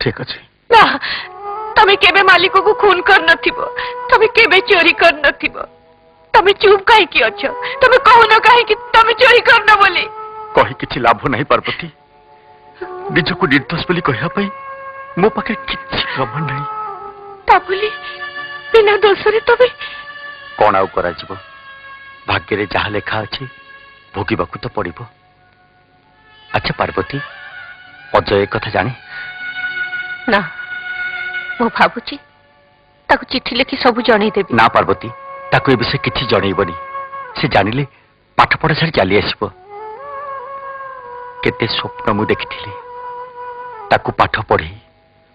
ठीक अच्छे ना तमें केबे मालिक को खून कर नथिबो तमें केबे चोरी कर नथिबो तमें चुप काहे की अछ तमें कहून काहे कि तमें चोरी करना बोली कही किछि लाभ नहीं पार्वती निजको निर्दोष बोली कहया पई मो पाखे किछि प्रमाण नहीं ता बोली बिना दोष रे तबे कौन आउ करा जिवो भाग्य रे जहा लेखा अछि भोगिबाकू तो पड़िबो। अच्छा पार्वती अजय एक कथा जाने ना मो भाबुची ताको चिट्ठी लिखि सब जणै देबी ना पार्वती ताको ए विषय किछि जणैबनी से जानिले पाठ पढ़ा छाड़ी चली आसीबो केते स्वप्न मु देखिथिली ताको पाठ पढ़ी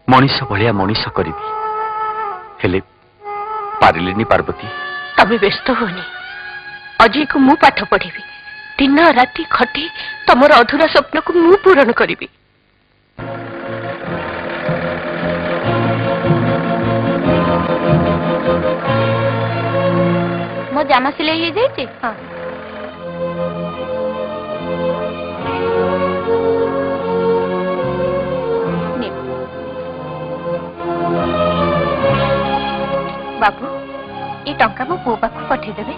मनीष भलिया मनीष करिबी हेले पारिलेनी पार्वती तबे व्यस्त होनी अजय को मु पाठ पढ़ीबी दिन राति खटी तमर अधूरा स्वप्न को मु पूरण करिबी। मो जामा सिलाई जाइए हाँ बाबू ये टंका मो पो पाखु पठेदेबे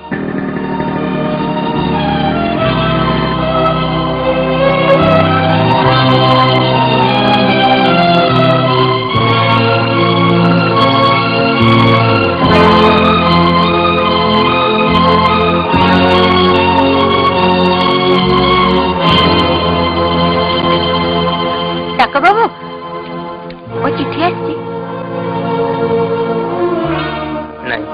टाका बाबू वो चिट्ठी आसी नहीं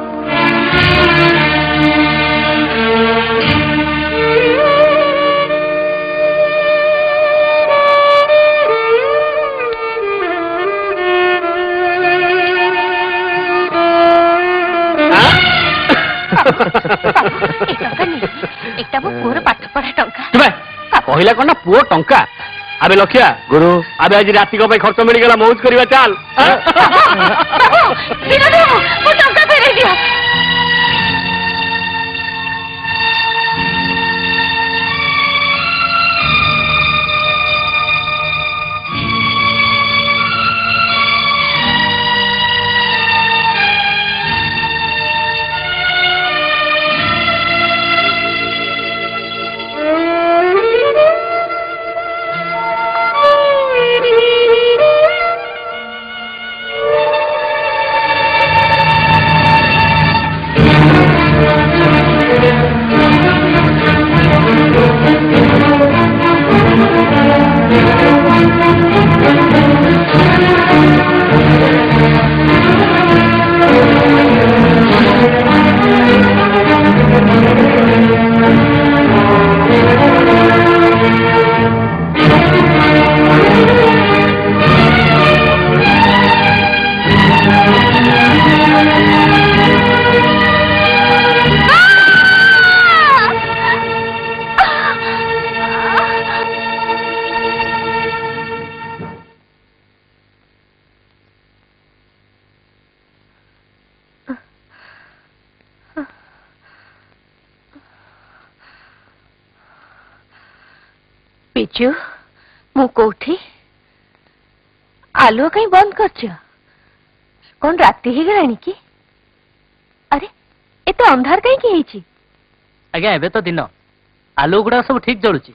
एकटा मो पुअर पाठ पढ़ा टंका कहला कौन ना पुओ टंका आबे लखिया गुरु आबे आज राति को भाई खर्च मिल गला मौज करवा चाल वो टंका फेरे दिया पिचू मु कोठी आलुआ कहीं बंद कर कौन राति ही गलानी की अरे एते अंधार कहीं की ହେଇଛି आज्ञा एबे तो दिन आलू गुड़ा सब ठीक जलुची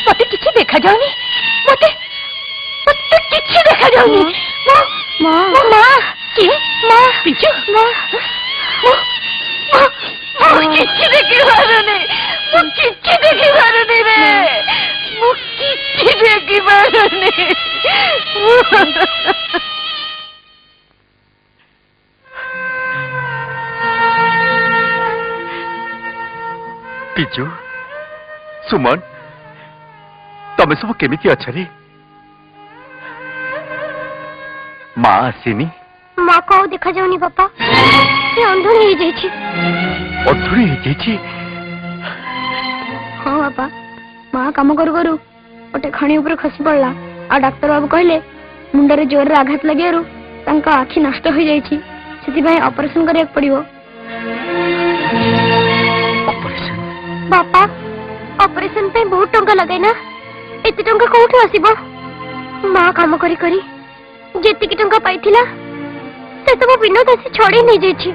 मते किछि देखा जाउनी मते किछि देखा जाउनी मां मां की मां पिचू मां किछि देखि पारुनी मु किछि देखि पारुनी रे मु किछि देखि पारुनी पिजू सुमन तमें सब केमिति अच्छा रे माँ आसीनी माँ को देखा जाऊनी पापा ये अंधुनी ही जाइए अधूरी ही जाइए हाँ बापा माँ काम करू करू गोटे खणी ऊपर खसी पड़ला आ डाक्टर बाबू कहले मुंडरे जोर आघात लगे आखि नष्ट हो जाइए से ऑपरेशन करिया पड़िबो ऑपरेशन बापा ऑपरेशन ऑपरेशन पे बहुत टंका लगे ना एते टंका कोठु आसीबो मां काम करी करी जेति की टंका पाइथिला से सब विनोद आसी छोड़ी नहीं जाइछि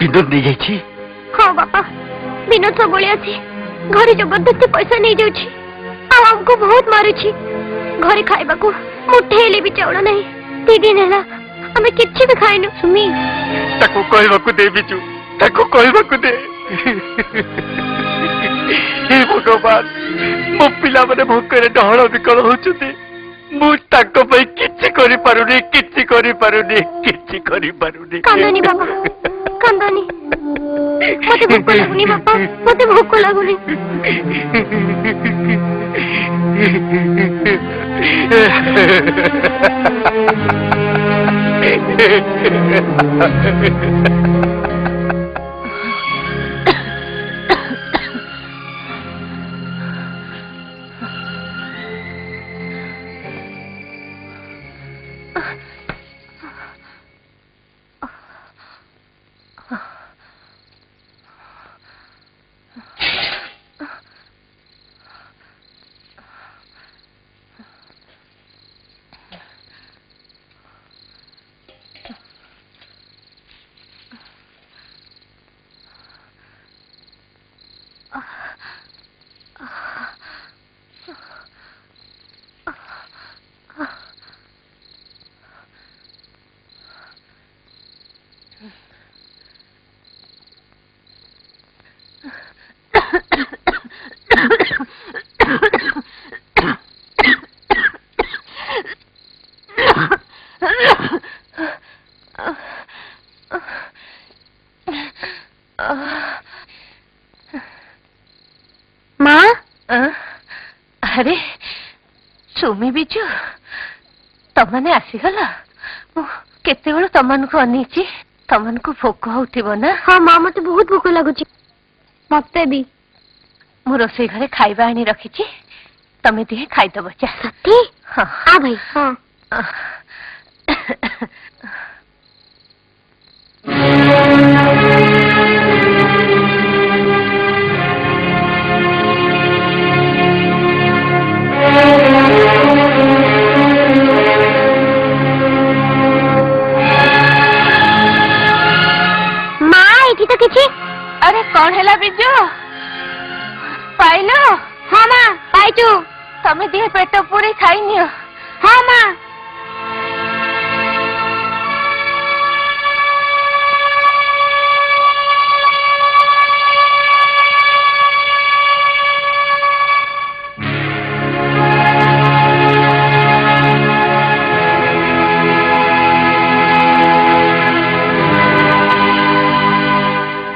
विनोद नहीं जाइछि हां बापा विनोद सब बोले आसी घरे जबरदस्ती पैसा नहीं जाउछि आ हमको बहुत मारुछि घरे खाइबा को मुठे हेले भी चाउल नहीं 3 दिन हैला हमें किछि भी खाइनु सुमी ताको कहबा को दे बिचु ताको कहबा को दे हे भगवान मो पिला माने भोकरे डहळ विकल होचुते मु ताको पई किछि करि पारुनी किछि करि पारुनी किछि करि पारुनी कांदनी बाबा कांदनी मते भूख लागुनी बापा मते भूख लागुनी अरे सुमी बिजु तमने आसीगला केते बेलू तमन को अनीची तमन को भोक होतिबो ना हाँ माँ मते बहुत भूख लगुची मते भी मु रोसई घरे खाइबा आनी रखीची तमे दिहे खाइदबो जा सती हाँ आ भाई हाँ अरे कौन है बिजु पाइलो हाँ माँ पाइचु तमे दिहे पेट पूरी खाई नियो हाँ माँ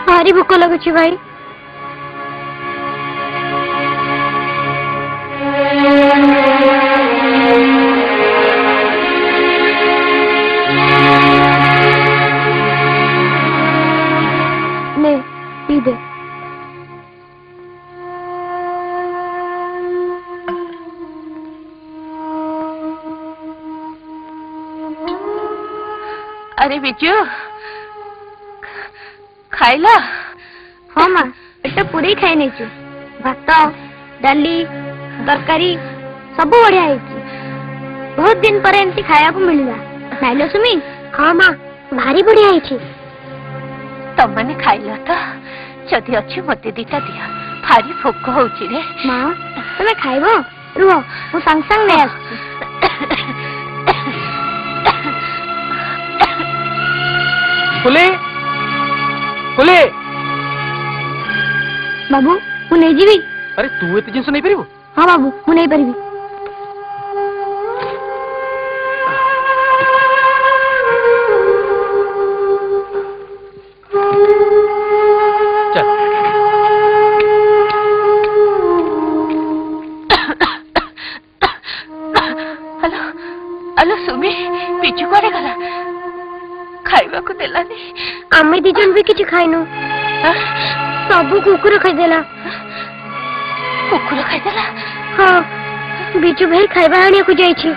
भारी भूख लगुची भाई ले पी दे अरे बिजु खाइला हाँ माँ पेट पूरे खाई नहीं भात डाली तरकारी सब बढ़िया है बहुत दिन पर एमती खाया को मिलला नाइलो सुमी हाँ माँ भारी बढ़िया है तमने खाइला तो जदि अच्छी मते दीटा दिया भारी भोक होची रे माँ तुम खाइबो रुह मु संग संग ले आसुची कुले कुले बाबू मु नहीं जीवी अरे तू एते जिंस नहीं परिबो हाँ बाबू मु नहीं परिबी चल हेलो हेलो सुमी पिचु करे गला खाइबा को देलानी आमे दिजन भी किछि खाइनु सबू कुकुर खाइदेला कुकुर खाइदेला हाँ बिजू भाई खाइबा आनिया को जाइछि